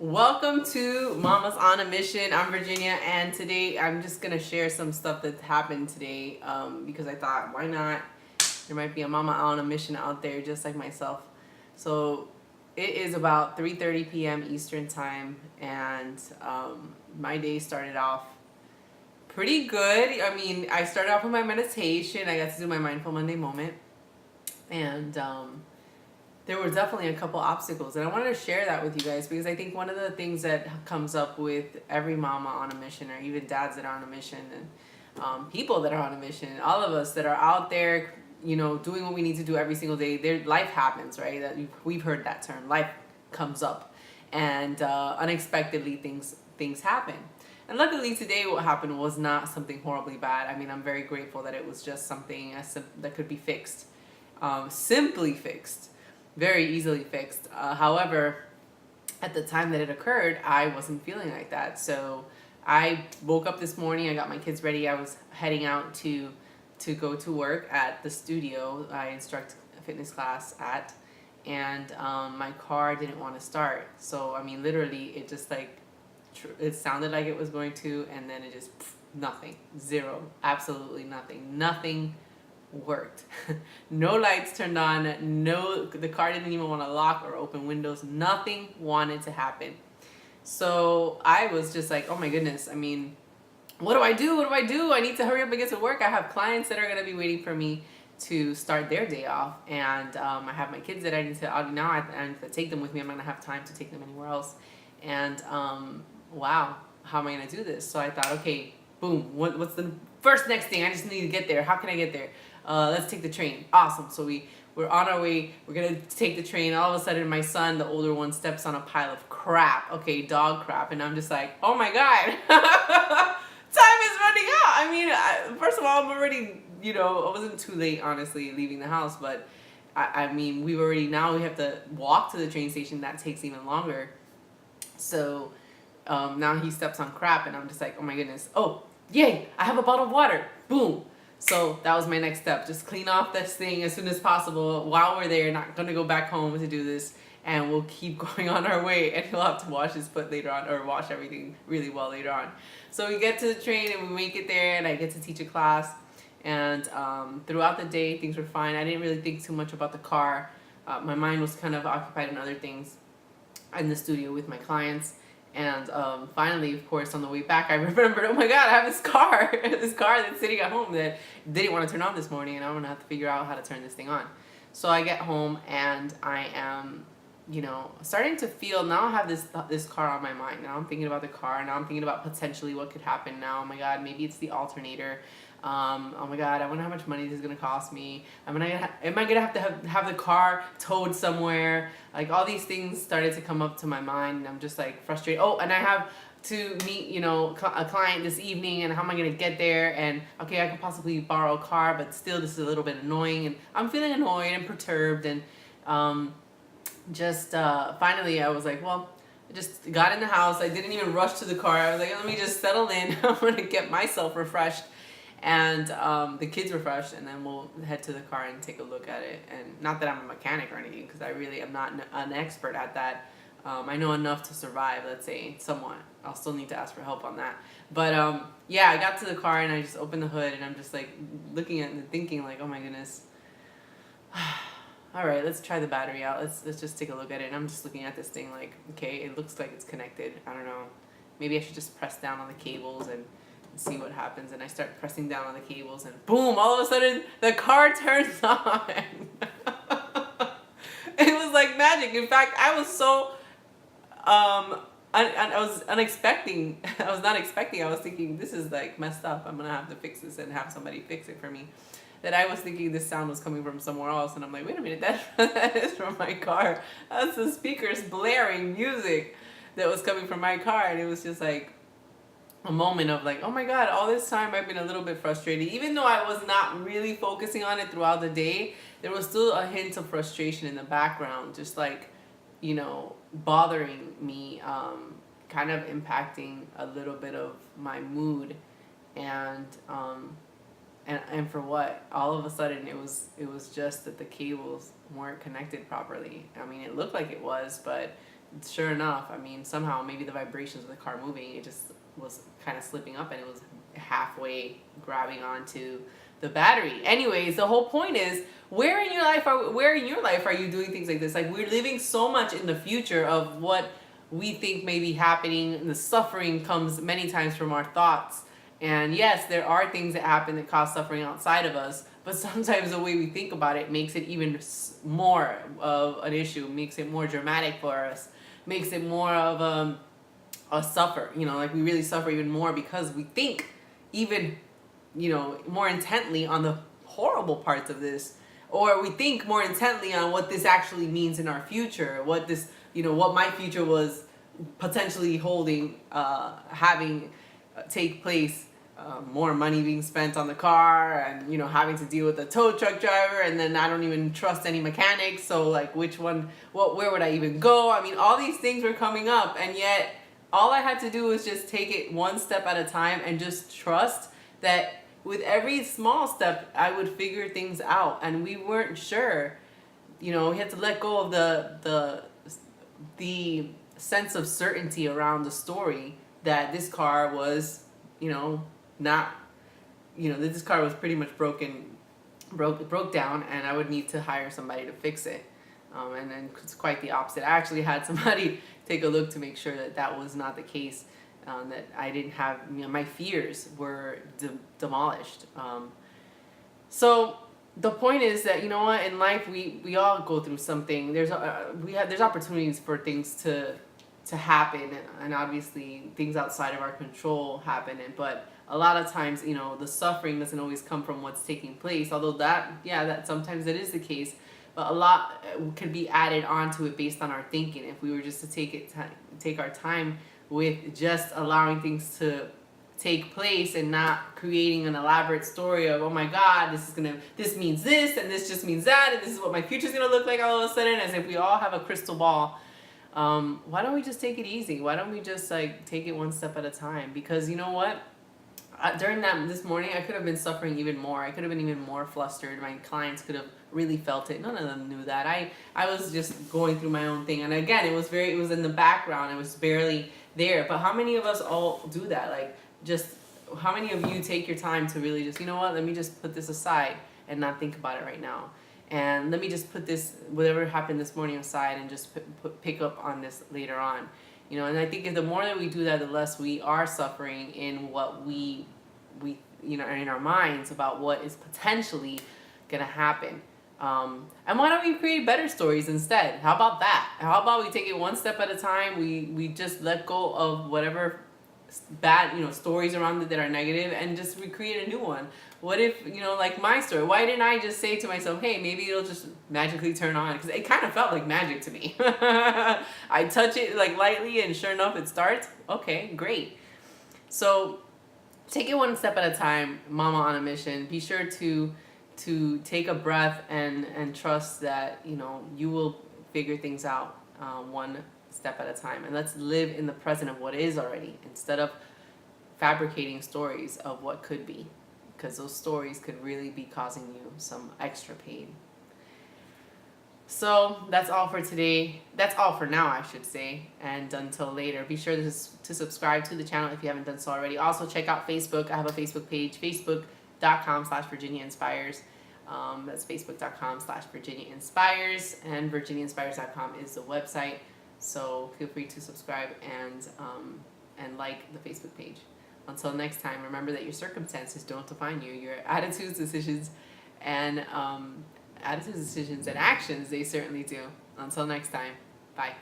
Welcome to Mama's on a Mission. I'm Virginia, and today I'm just gonna share some stuff that happened today because I thought, why not? There might be a mama on a mission out there just like myself. So it is about 3:30 p.m. Eastern time, and my day started off pretty good. I mean, I started off with my meditation. I got to do my Mindful Monday moment, and there were definitely a couple obstacles, and I wanted to share that with you guys because I think one of the things that comes up with every mama on a mission, or even dads that are on a mission, and people that are on a mission, all of us that are out there, doing what we need to do every single day. Their life happens, right? That we've heard that term. Life comes up, and unexpectedly things happen. And luckily today, what happened was not something horribly bad. I mean, I'm very grateful that it was just something that could be fixed, simply fixed, very easily fixed. However, at the time that it occurred, I wasn't feeling like that. So I woke up this morning. I got my kids ready. I was heading out to go to work at the studio I instruct a fitness class at, and my car didn't want to start. So I mean, literally, it just it sounded like it was going to, and then it just nothing, zero, absolutely nothing, nothing worked. No lights turned on. No, the car didn't even want to lock or open windows. Nothing wanted to happen. So I was just like, oh my goodness. I mean, what do I do? What do I do? I need to hurry up and get to work. I have clients that are going to be waiting for me to start their day off. And I have my kids that I need to, now I need to take them with me. I'm not going to have time to take them anywhere else. And wow, how am I going to do this? So I thought, okay, boom, what's the first next thing? I just need to get there. How can I get there? Let's take the train. Awesome. So we're on our way. We're going to take the train. All of a sudden, my son, the older one, steps on a pile of crap. Okay, dog crap. And I'm just like, oh my God. Time is running out. I mean, first of all, I'm already, I wasn't too late, honestly, leaving the house. But, I mean, now we have to walk to the train station. That takes even longer. So now he steps on crap. And I'm just like, oh my goodness. Oh, yay. I have a bottle of water. Boom. So that was my next step. Just clean off this thing as soon as possible while we're there. Not going to go back home to do this. And we'll keep going on our way. And he'll have to wash his foot later on, or wash everything really well later on. So we get to the train and we make it there. And I get to teach a class. And throughout the day, things were fine. I didn't really think too much about the car. My mind was kind of occupied in other things in the studio with my clients. And finally, of course, on the way back, I remembered, oh my God, I have this car, that's sitting at home that didn't want to turn on this morning, and I'm going to have to figure out how to turn this thing on. So I get home, and I am, starting to feel, now I have this car on my mind. Now I'm thinking about the car. Now I'm thinking about potentially what could happen now. Oh my God, maybe it's the alternator. Oh my God, I wonder how much money this is going to cost me. Am I going to have the car towed somewhere? Like, all these things started to come up to my mind, and I'm just like frustrated. Oh, and I have to meet, a client this evening, and how am I going to get there? And okay, I could possibly borrow a car, but still this is a little bit annoying, and I'm feeling annoyed and perturbed, and finally I was like, well, I just got in the house. I didn't even rush to the car. I was like, let me just settle in. I'm going to get myself refreshed and the kids refreshed, and then we'll head to the car and take a look at it. And not that I'm a mechanic or anything, because I really am not an expert at that. I know enough to survive, let's say, somewhat. I'll still need to ask for help on that. But yeah, I got to the car and I just opened the hood, and I'm just like looking at it and thinking like, oh my goodness. All right, let's try the battery out. Let's just take a look at it. And I'm just looking at this thing like, okay, it looks like it's connected. I don't know. Maybe I should just press down on the cables and see what happens. And I start pressing down on the cables, and boom, all of a sudden the car turns on. It was like magic. In fact, I was so I was unexpecting. I was not expecting. I was thinking, this is like messed up. I'm gonna have to fix this and have somebody fix it for me. That I was thinking this sound was coming from somewhere else, and I'm like, wait a minute, that is from my car. That's the speakers blaring music that was coming from my car. And it was just like a moment of like, oh my God, all this time I've been a little bit frustrated. Even though I was not really focusing on it throughout the day, there was still a hint of frustration in the background, just like, bothering me, kind of impacting a little bit of my mood. And and for what? All of a sudden it was just that the cables weren't connected properly. I mean, it looked like it was, but sure enough, I mean, somehow maybe the vibrations of the car moving, it just was kind of slipping up and it was halfway grabbing onto the battery. Anyways, the whole point is, where in your life are you doing things like this? Like, we're living so much in the future of what we think may be happening, and the suffering comes many times from our thoughts. And yes, there are things that happen that cause suffering outside of us, but sometimes the way we think about it makes it even more of an issue, makes it more dramatic for us, makes it more of a suffer. You know, like we really suffer even more because we think even, you know, more intently on the horrible parts of this, or we think more intently on what this actually means in our future, what this, you know, what my future was potentially holding, having take place. More money being spent on the car, and, you know, having to deal with the tow truck driver, and then I don't even trust any mechanics, so like which one, where would I even go? I mean, all these things were coming up, and yet all I had to do was just take it one step at a time and just trust that with every small step I would figure things out. And we weren't sure, you know, we had to let go of the sense of certainty around the story that this car was, you know, not, you know, this car was pretty much broke down, and I would need to hire somebody to fix it. And then it's quite the opposite. I actually had somebody take a look to make sure that that was not the case, that I didn't have, you know, my fears were demolished. So the point is that, you know what, in life we all go through something. There's opportunities for things to happen, and obviously things outside of our control happen, but a lot of times, you know, the suffering doesn't always come from what's taking place, although that sometimes it is the case, but a lot could be added onto it based on our thinking if we were just to take our time with just allowing things to take place and not creating an elaborate story of, oh my God, this means this, and this just means that, and this is what my future's gonna look like all of a sudden, as if we all have a crystal ball. Why don't we just take it easy? Why don't we just like take it one step at a time? Because you know what? During this morning, I could have been suffering even more. I could have been even more flustered. My clients could have really felt it. None of them knew that. I was just going through my own thing. And again, it was in the background. It was barely there. But how many of us all do that? Like, just how many of you take your time to really just, you know what, let me just put this aside and not think about it right now. And let me just put this, whatever happened this morning, aside, and just pick up on this later on. You know, and I think the more that we do that, the less we are suffering in what we you know, in our minds about what is potentially gonna happen. And why don't we create better stories instead? How about that? How about we take it one step at a time? We just let go of whatever bad, you know, stories around it that are negative, and just recreate a new one. What if, you know, like my story, why didn't I just say to myself, hey, maybe it'll just magically turn on? Because it kind of felt like magic to me. I touch it like lightly, and sure enough it starts. Okay, great. So take it one step at a time, mama on a mission. Be sure to take a breath and trust that, you know, you will figure things out, one step at a time. And let's live in the present of what is already, instead of fabricating stories of what could be, because those stories could really be causing you some extra pain. So that's all for today. That's all for now, I should say. And until later, be sure to subscribe to the channel if you haven't done so already. Also, check out Facebook. I have a Facebook page, facebook.com/VirginiaInspires. That's facebook.com/VirginiaInspires, and VirginiaInspires.com is the website. So feel free to subscribe and like the Facebook page. Until next time, remember that your circumstances don't define you. Your attitudes, decisions, and actions, they certainly do. Until next time, bye.